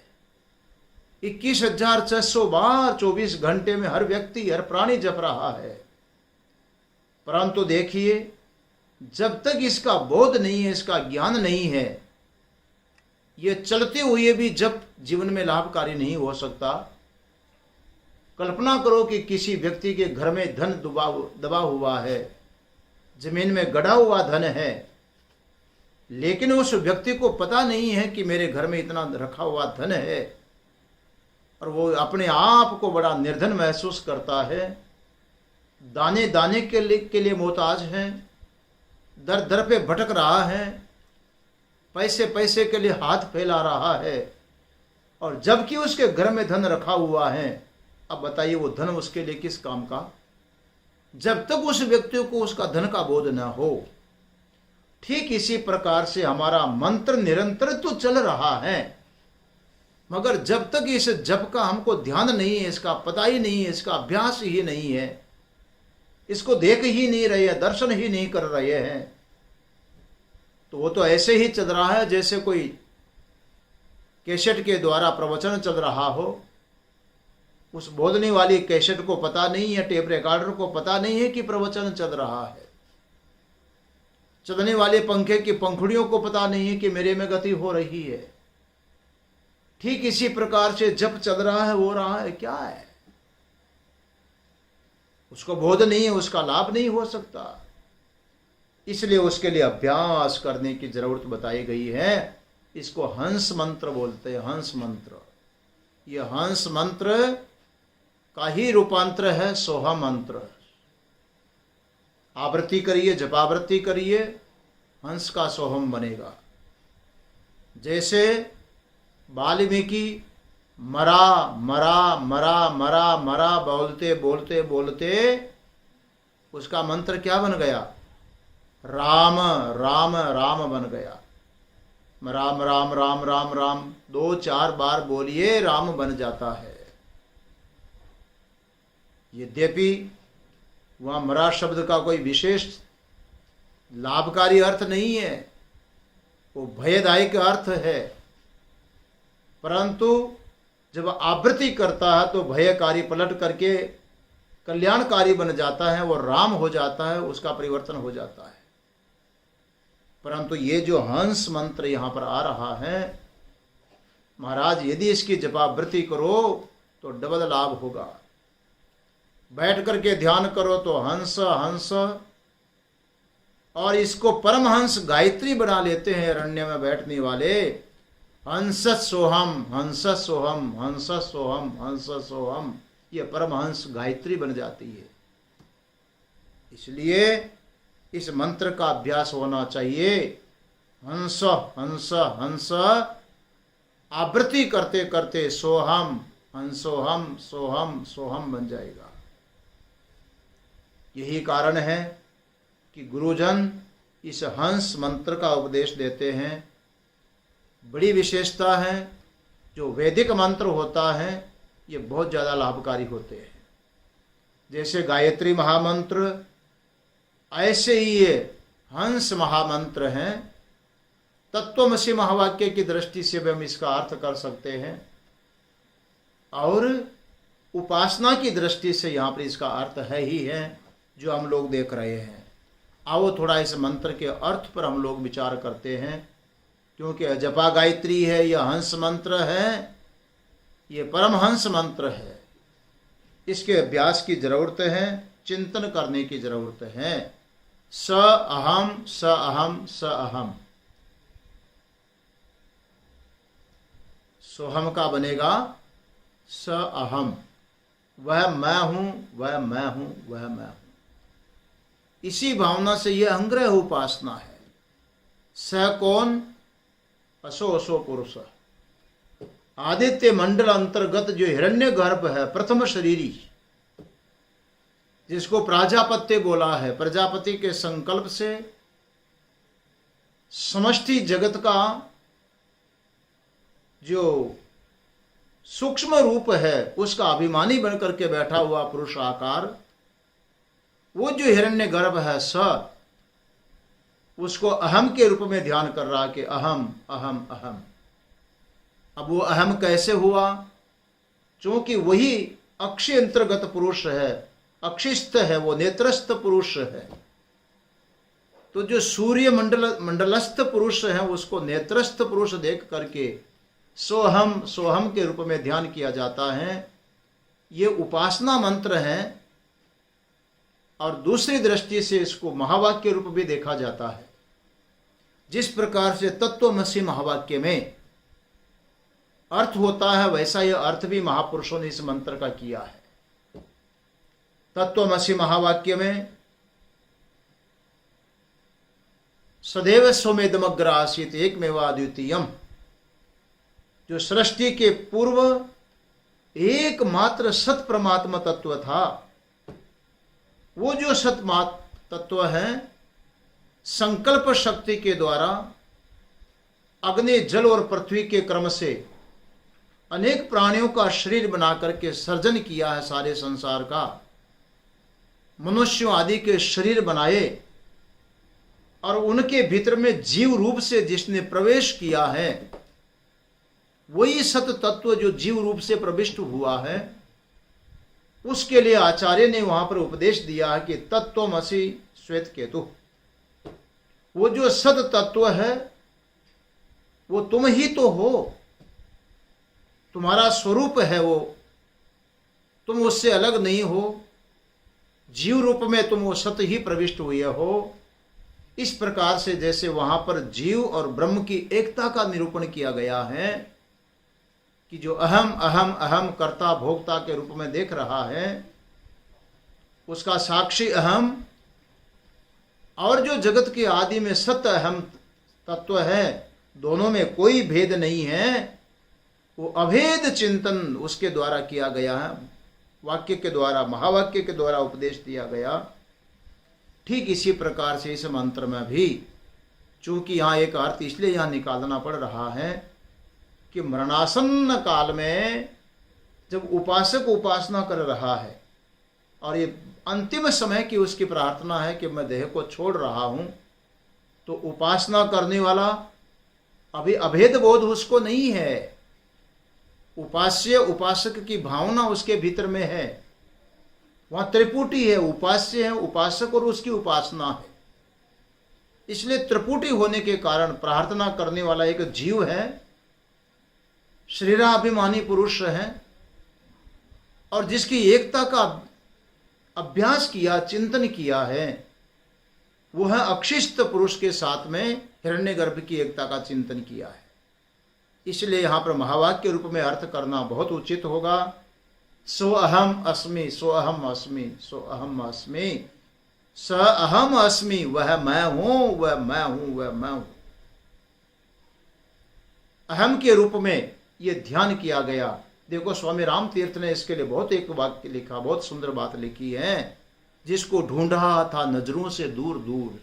21,600 बार 24 घंटे में हर व्यक्ति हर प्राणी जप रहा है। परंतु देखिए, जब तक इसका बोध नहीं है, इसका ज्ञान नहीं है, ये चलते हुए भी जप जीवन में लाभकारी नहीं हो सकता। कल्पना करो कि किसी व्यक्ति के घर में धन दबा हुआ है, जमीन में गड़ा हुआ धन है, लेकिन उस व्यक्ति को पता नहीं है कि मेरे घर में इतना रखा हुआ धन है, और वो अपने आप को बड़ा निर्धन महसूस करता है, दाने दाने के लिए मोहताज है, दर दर पे भटक रहा है, पैसे पैसे के लिए हाथ फैला रहा है, और जबकि उसके घर में धन रखा हुआ है। अब बताइए, वो धन उसके लिए किस काम का? जब तक उस व्यक्ति को उसका धन का बोध न हो। ठीक इसी प्रकार से हमारा मंत्र निरंतर तो चल रहा है, मगर जब तक इस जप का हमको ध्यान नहीं है, इसका पता ही नहीं है, इसका अभ्यास ही नहीं है, इसको देख ही नहीं रहे हैं, दर्शन ही नहीं कर रहे हैं, तो वो तो ऐसे ही चल रहा है जैसे कोई कैसेट के द्वारा प्रवचन चल रहा हो। उस बोलने वाली कैसेट को पता नहीं है, टेप रिकॉर्डर को पता नहीं है कि प्रवचन चल रहा है, चलने वाले पंखे की पंखुड़ियों को पता नहीं है कि मेरे में गति हो रही है। ठीक इसी प्रकार से जप चल रहा है, हो रहा है, क्या है? उसको बोध नहीं है, उसका लाभ नहीं हो सकता। इसलिए उसके लिए अभ्यास करने की जरूरत बताई गई है। इसको हंस मंत्र बोलते हैं, हंस मंत्र। यह हंस मंत्र का ही रूपांतर है सोहम मंत्र। आवृत्ति करिए, जपावृत्ति करिए, हंस का सोहम बनेगा। जैसे वाल्मीकि मरा मरा मरा मरा मरा बोलते बोलते बोलते उसका मंत्र क्या बन गया? राम राम राम बन गया। राम राम राम राम राम 2-4 बार बोलिए, राम बन जाता है। यद्यपि वहां मरा शब्द का कोई विशेष लाभकारी अर्थ नहीं है, वो भयदायक अर्थ है, परंतु जब आवृत्ति करता है तो भयकारी पलट करके कल्याणकारी बन जाता है, वो राम हो जाता है, उसका परिवर्तन हो जाता है। परंतु ये जो हंस मंत्र यहां पर आ रहा है, महाराज यदि इसकी जपावृत्ति करो तो डबल लाभ होगा। बैठ करके ध्यान करो तो हंस हंस, और इसको परमहंस गायत्री बना लेते हैं अरण्य में बैठने वाले। हंस सोहम हंस सोहम हंस सोहम हंस सोहम, ये परमहंस गायत्री बन जाती है। इसलिए इस मंत्र का अभ्यास होना चाहिए। हंस हंस हंस, आवृत्ति करते करते सोहम हंसोहम सोहम सोहम बन जाएगा। यही कारण है कि गुरुजन इस हंस मंत्र का उपदेश देते हैं। बड़ी विशेषता है, जो वैदिक मंत्र होता है ये बहुत ज़्यादा लाभकारी होते हैं। जैसे गायत्री महामंत्र, ऐसे ही ये हंस महामंत्र हैं। तत्वमसि महावाक्य की दृष्टि से भी हम इसका अर्थ कर सकते हैं, और उपासना की दृष्टि से यहाँ पर इसका अर्थ है ही है जो हम लोग देख रहे हैं। आओ थोड़ा इस मंत्र के अर्थ पर हम लोग विचार करते हैं, क्योंकि जपा गायत्री है, यह हंस मंत्र है, ये परमहंस मंत्र है। इसके अभ्यास की जरूरत है, चिंतन करने की जरूरत है। स अहम स अहम स अहम, सोहम का बनेगा स अहम, वह मैं हूं, वह मैं हूं, वह मैं हूं। इसी भावना से यह अंग्रह उपासना है। स कौन? असो असो पुरुष, आदित्य मंडल अंतर्गत जो हिरण्य गर्भ है, प्रथम शरीरी, जिसको प्राजापत्य बोला है। प्रजापति के संकल्प से समष्टि जगत का जो सूक्ष्म रूप है उसका अभिमानी बनकर के बैठा हुआ पुरुष आकार, वो जो हिरण्य गर्भ है स, उसको अहम के रूप में ध्यान कर रहा कि अहम अहम अहम। अब वो अहम कैसे हुआ? क्योंकि वही अक्षय अंतर्गत पुरुष है, अक्षिस्थ है, वो नेत्रस्थ पुरुष है। तो जो सूर्य मंडलस्थ पुरुष है उसको नेत्रस्थ पुरुष देख करके सोहम सोहम के रूप में ध्यान किया जाता है। ये उपासना मंत्र है और दूसरी दृष्टि से इसको महावाक्य के रूप में देखा जाता है। जिस प्रकार से तत्वमसि महावाक्य में अर्थ होता है, वैसा यह अर्थ भी महापुरुषों ने इस मंत्र का किया है। तत्वमसि महावाक्य में सदैव स्वमेदमग्र आसीत एकमेवाद्वितीयम, जो सृष्टि के पूर्व एकमात्र सत परमात्मा तत्व था, वो जो सत तत्व है संकल्प शक्ति के द्वारा अग्नि जल और पृथ्वी के क्रम से अनेक प्राणियों का शरीर बना करके सर्जन किया है। सारे संसार का मनुष्यों आदि के शरीर बनाए और उनके भीतर में जीव रूप से जिसने प्रवेश किया है, वही सत तत्व जो जीव रूप से प्रविष्ट हुआ है, उसके लिए आचार्य ने वहां पर उपदेश दिया है कि तत्वमसि श्वेत केतु, वो जो सत तत्व है वो तुम ही तो हो, तुम्हारा स्वरूप है वो, तुम उससे अलग नहीं हो, जीव रूप में तुम वो सत ही प्रविष्ट हुए हो। इस प्रकार से जैसे वहां पर जीव और ब्रह्म की एकता का निरूपण किया गया है कि जो अहम अहम अहम कर्ता भोक्ता के रूप में देख रहा है, उसका साक्षी अहम और जो जगत के आदि में सत्य अहम तत्व है, दोनों में कोई भेद नहीं है। वो अभेद चिंतन उसके द्वारा किया गया है, वाक्य के द्वारा, महावाक्य के द्वारा उपदेश दिया गया। ठीक इसी प्रकार से इस मंत्र में भी, चूंकि यहाँ एक अर्थ इसलिए यहाँ निकालना पड़ रहा है कि मरणासन्न काल में जब उपासक उपासना कर रहा है और ये अंतिम समय की उसकी प्रार्थना है कि मैं देह को छोड़ रहा हूं, तो उपासना करने वाला अभी अभेद बोध उसको नहीं है। उपास्य उपासक की भावना उसके भीतर में है, वहां त्रिपुटी है, उपास्य है, उपासक और उसकी उपासना है। इसलिए त्रिपुटी होने के कारण प्रार्थना करने वाला एक जीव है, शरीराभिमानी पुरुष है, और जिसकी एकता का अभ्यास किया, चिंतन किया है, वो है अक्षिस्त पुरुष के साथ में हिरण्यगर्भ की एकता का चिंतन किया है। इसलिए यहां पर महावाक्य रूप में अर्थ करना बहुत उचित होगा। सो अहम अस्मि, सो अहम अस्मि, सो अहम अस्मि, स अहम अस्मि, वह मैं हूं, वह मैं हूं, वह मैं हूं। अहम के रूप में यह ध्यान किया गया। देखो स्वामी राम तीर्थ ने इसके लिए बहुत एक वाक्य लिखा, बहुत सुंदर बात लिखी है। जिसको ढूंढा था नजरों से दूर दूर,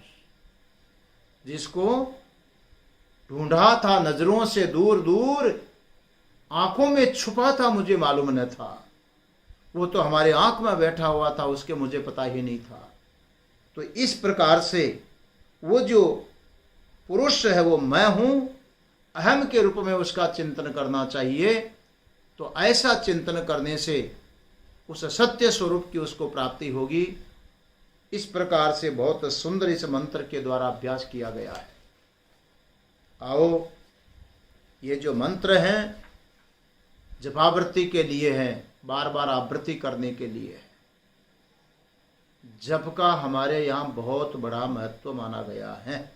जिसको ढूंढा था नजरों से दूर दूर, आंखों में छुपा था मुझे मालूम न था, वो तो हमारे आंख में बैठा हुआ था, उसके मुझे पता ही नहीं था। तो इस प्रकार से वो जो पुरुष है वो मैं हूं, अहम के रूप में उसका चिंतन करना चाहिए। तो ऐसा चिंतन करने से उस सत्य स्वरूप की उसको प्राप्ति होगी। इस प्रकार से बहुत सुंदर इस मंत्र के द्वारा अभ्यास किया गया है। आओ, ये जो मंत्र हैं जपावृत्ति के लिए हैं, बार बार आवृत्ति करने के लिए है। जप का हमारे यहाँ बहुत बड़ा महत्व माना गया है।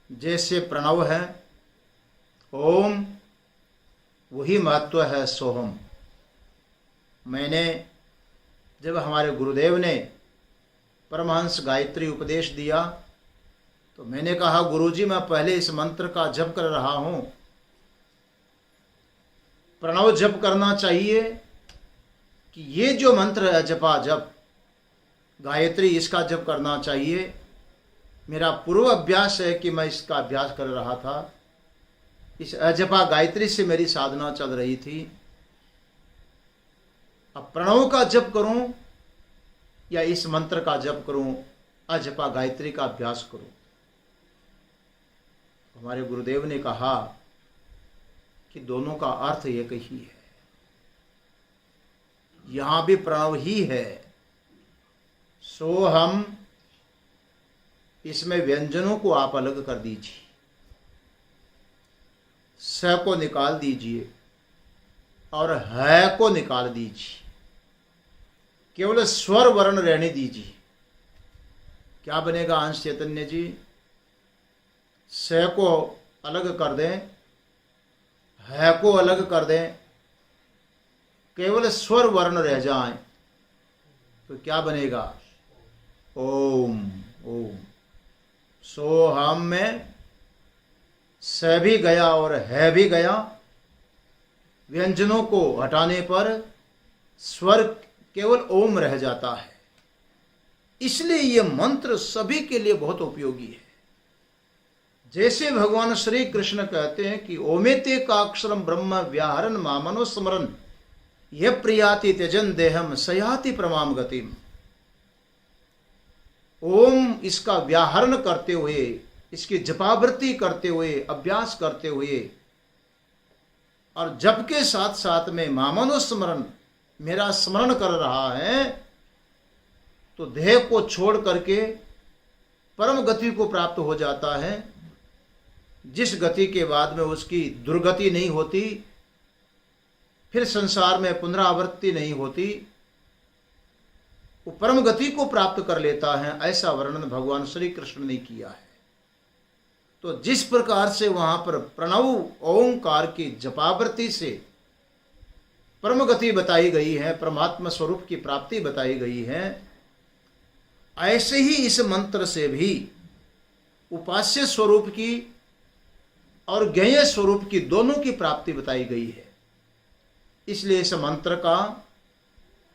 जैसे प्रणव है ओम, वही महत्व है सोहम। मैंने जब हमारे गुरुदेव ने परमहंस गायत्री उपदेश दिया तो मैंने कहा, गुरुजी मैं पहले इस मंत्र का जप कर रहा हूं, प्रणव जप करना चाहिए कि ये जो मंत्र है जपा जप गायत्री, इसका जप करना चाहिए। मेरा पूर्व अभ्यास है कि मैं इसका अभ्यास कर रहा था, इस अजपा गायत्री से मेरी साधना चल रही थी। अब प्रणव का जप करूं या इस मंत्र का जप करूं, अजपा गायत्री का अभ्यास करूं। हमारे गुरुदेव ने कहा कि दोनों का अर्थ एक ही है, यहां भी प्रणव ही है। सो हम इसमें व्यंजनों को आप अलग कर दीजिए, स को निकाल दीजिए और है को निकाल दीजिए, केवल स्वर वर्ण रहने दीजिए। क्या बनेगा अंश चैतन्य जी? स को अलग कर दें, है को अलग कर दें, केवल स्वर वर्ण रह जाएं तो क्या बनेगा? ओम। ओम। सो हम में स भी गया और है भी गया। व्यंजनों को हटाने पर स्वर केवल ओम रह जाता है। इसलिए यह मंत्र सभी के लिए बहुत उपयोगी है। जैसे भगवान श्री कृष्ण कहते हैं कि ओमेते काक्षरम ब्रह्म व्याहरण मामनो स्मरण यह प्रियाति त्यजन देहम सयाति प्रमाम गतिम। ओम इसका व्याहरण करते हुए, इसकी जपावृत्ति करते हुए, अभ्यास करते हुए और जप के साथ साथ में मामनो स्मरण, मेरा स्मरण कर रहा है, तो देह को छोड़ करके परम गति को प्राप्त हो जाता है, जिस गति के बाद में उसकी दुर्गति नहीं होती, फिर संसार में पुनरावृत्ति नहीं होती, वो परम गति को प्राप्त कर लेता है। ऐसा वर्णन भगवान श्री कृष्ण ने किया है। तो जिस प्रकार से वहां पर प्रणव ओंकार की जपावृत्ति से परम गति बताई गई है, परमात्मा स्वरूप की प्राप्ति बताई गई है, ऐसे ही इस मंत्र से भी उपास्य स्वरूप की और ज्ञेय स्वरूप की दोनों की प्राप्ति बताई गई है। इसलिए इस मंत्र का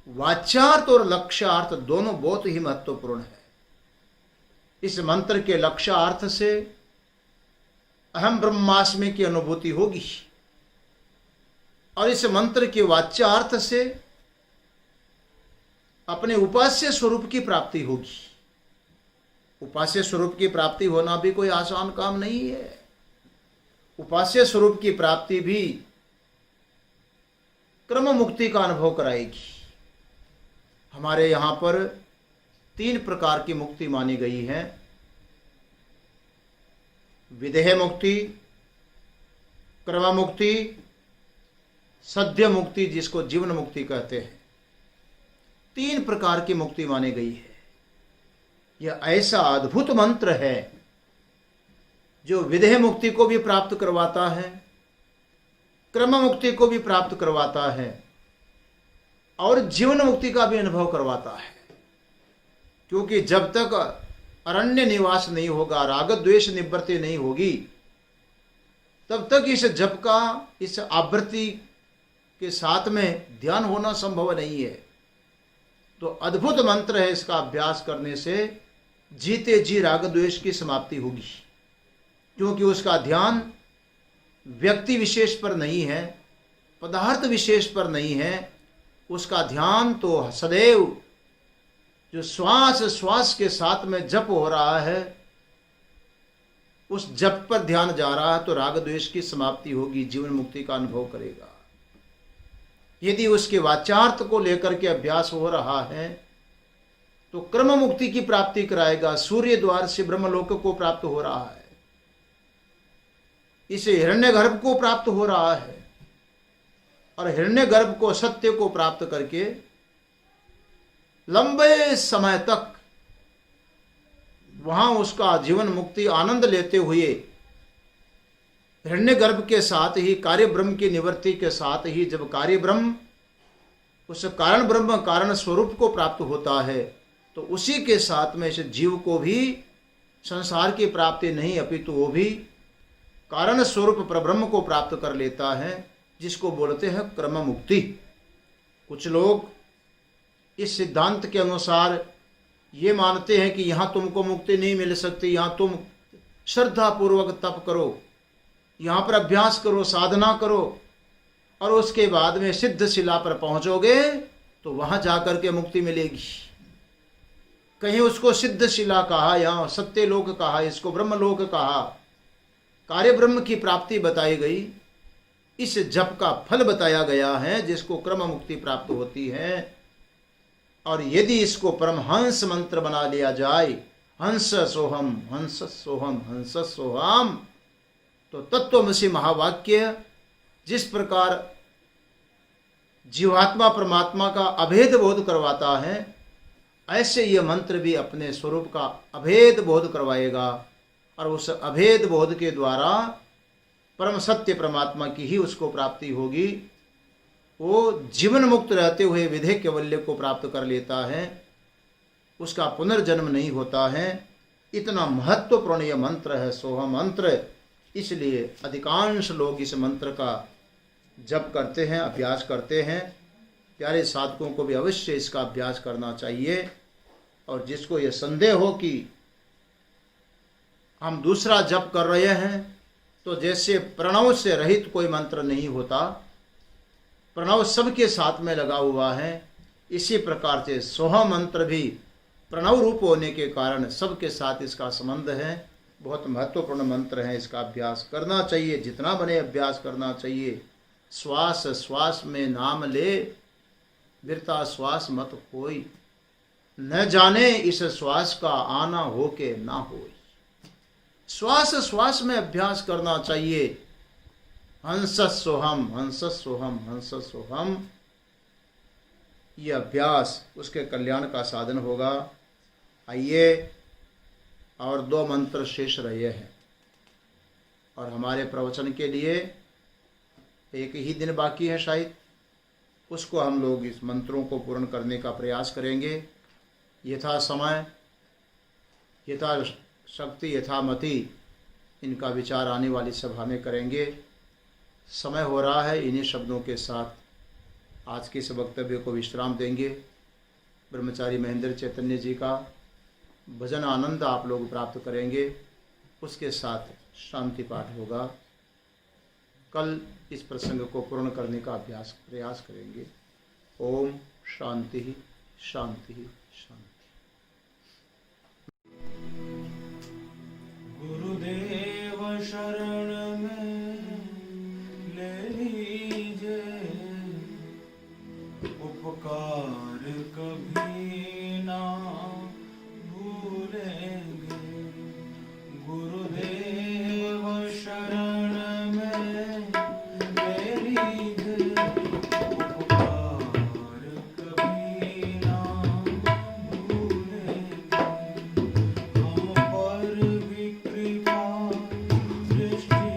वाच्यार्थ और लक्ष्यार्थ दोनों बहुत ही महत्वपूर्ण है। इस मंत्र के लक्ष्यार्थ से अहम ब्रह्मास्मि की अनुभूति होगी और इस मंत्र के वाच्यार्थ से अपने उपास्य स्वरूप की प्राप्ति होगी। उपास्य स्वरूप की प्राप्ति होना भी कोई आसान काम नहीं है। उपास्य स्वरूप की प्राप्ति भी क्रम मुक्ति का अनुभव कराएगी। हमारे यहाँ पर 3 प्रकार की मुक्ति मानी गई है। विदेह मुक्ति, क्रम मुक्ति, सद्य मुक्ति, जिसको जीवन मुक्ति कहते हैं। 3 प्रकार की मुक्ति मानी गई है। यह ऐसा अद्भुत मंत्र है जो विदेह मुक्ति को भी प्राप्त करवाता है, क्रम मुक्ति को भी प्राप्त करवाता है और जीवन मुक्ति का भी अनुभव करवाता है। क्योंकि जब तक अरण्य निवास नहीं होगा, राग द्वेष निवृत्ति नहीं होगी, तब तक इस जप का, इस आवृत्ति के साथ में ध्यान होना संभव नहीं है। तो अद्भुत मंत्र है, इसका अभ्यास करने से जीते जी राग द्वेष की समाप्ति होगी। क्योंकि उसका ध्यान व्यक्ति विशेष पर नहीं है, पदार्थ विशेष पर नहीं है, उसका ध्यान तो सदैव जो श्वास श्वास के साथ में जप हो रहा है, उस जप पर ध्यान जा रहा है, तो राग द्वेष की समाप्ति होगी, जीवन मुक्ति का अनुभव करेगा। यदि उसके वाच्यार्थ को लेकर के अभ्यास हो रहा है तो क्रम मुक्ति की प्राप्ति कराएगा। सूर्य द्वार से ब्रह्मलोक को प्राप्त हो रहा है, इसे हिरण्यगर्भ को प्राप्त हो रहा है, और हिरण्यगर्भ को सत्य को प्राप्त करके लंबे समय तक वहां उसका जीवन मुक्ति आनंद लेते हुए हिरण्यगर्भ के साथ ही कार्य ब्रह्म की निवृत्ति के साथ ही जब कार्य ब्रह्म उस कारण ब्रह्म कारण स्वरूप को प्राप्त होता है तो उसी के साथ में इस जीव को भी संसार की प्राप्ति नहीं अपितु वो भी कारण स्वरूप परब्रह्म को प्राप्त कर लेता है, जिसको बोलते हैं क्रम मुक्ति। कुछ लोग इस सिद्धांत के अनुसार ये मानते हैं कि यहाँ तुमको मुक्ति नहीं मिल सकती, यहाँ तुम श्रद्धा पूर्वक तप करो, यहाँ पर अभ्यास करो, साधना करो, और उसके बाद में सिद्ध शिला पर पहुंचोगे तो वहां जाकर के मुक्ति मिलेगी। कहीं उसको सिद्ध शिला कहा, यहाँ सत्यलोक कहा, इसको ब्रह्मलोक कहा, कार्य ब्रह्म की प्राप्ति बताई गई। इस जप का फल बताया गया है जिसको क्रम मुक्ति प्राप्त होती है। और यदि इसको परमहंस मंत्र बना लिया जाए, हंस सोहम हंस सोहम हंस सोहम, तो तत्वमसि महावाक्य जिस प्रकार जीवात्मा परमात्मा का अभेद बोध करवाता है, ऐसे यह मंत्र भी अपने स्वरूप का अभेद बोध करवाएगा, और उस अभेद बोध के द्वारा परम सत्य परमात्मा की ही उसको प्राप्ति होगी। वो जीवन मुक्त रहते हुए विधेय कैवल्य को प्राप्त कर लेता है, उसका पुनर्जन्म नहीं होता है। इतना महत्वपूर्ण यह मंत्र है सोहम मंत्र, इसलिए अधिकांश लोग इस मंत्र का जप करते हैं, अभ्यास करते हैं। प्यारे साधकों को भी अवश्य इसका अभ्यास करना चाहिए। और जिसको ये संदेह हो कि हम दूसरा जप कर रहे हैं, तो जैसे प्रणव से रहित कोई मंत्र नहीं होता, प्रणव सबके साथ में लगा हुआ है, इसी प्रकार से सोहम मंत्र भी प्रणव रूप होने के कारण सबके साथ इसका संबंध है। बहुत महत्वपूर्ण मंत्र है, इसका अभ्यास करना चाहिए, जितना बने अभ्यास करना चाहिए। श्वास श्वास में नाम ले, बिरता श्वास मत होई, न जाने इस श्वास का आना हो के ना हो। श्वास श्वास में अभ्यास करना चाहिए। हंस सोहम हंस सोहम हंस सोहम, यह अभ्यास उसके कल्याण का साधन होगा। आइए, और 2 मंत्र शेष रहे हैं, और हमारे प्रवचन के लिए एक ही दिन बाकी है शायद, उसको हम लोग इस मंत्रों को पूर्ण करने का प्रयास करेंगे। यथा समय, यथा शक्ति, यथा मति, इनका विचार आने वाली सभा में करेंगे। समय हो रहा है, इन्हीं शब्दों के साथ आज के इस वक्तव्य को विश्राम देंगे। ब्रह्मचारी महेंद्र चैतन्य जी का भजन आनंद आप लोग प्राप्त करेंगे, उसके साथ शांति पाठ होगा। कल इस प्रसंग को पूर्ण करने का प्रयास करेंगे। ओम शांति शांति शांति। गुरुदेव शरण में ले लीजिए, उपकार कभी ना भूलेंगे। गुरुदेव शरण में ले लीजिए, उपकार कभी ना भूलेंगे। हम पर भी कृपा दृष्टि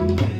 मेरी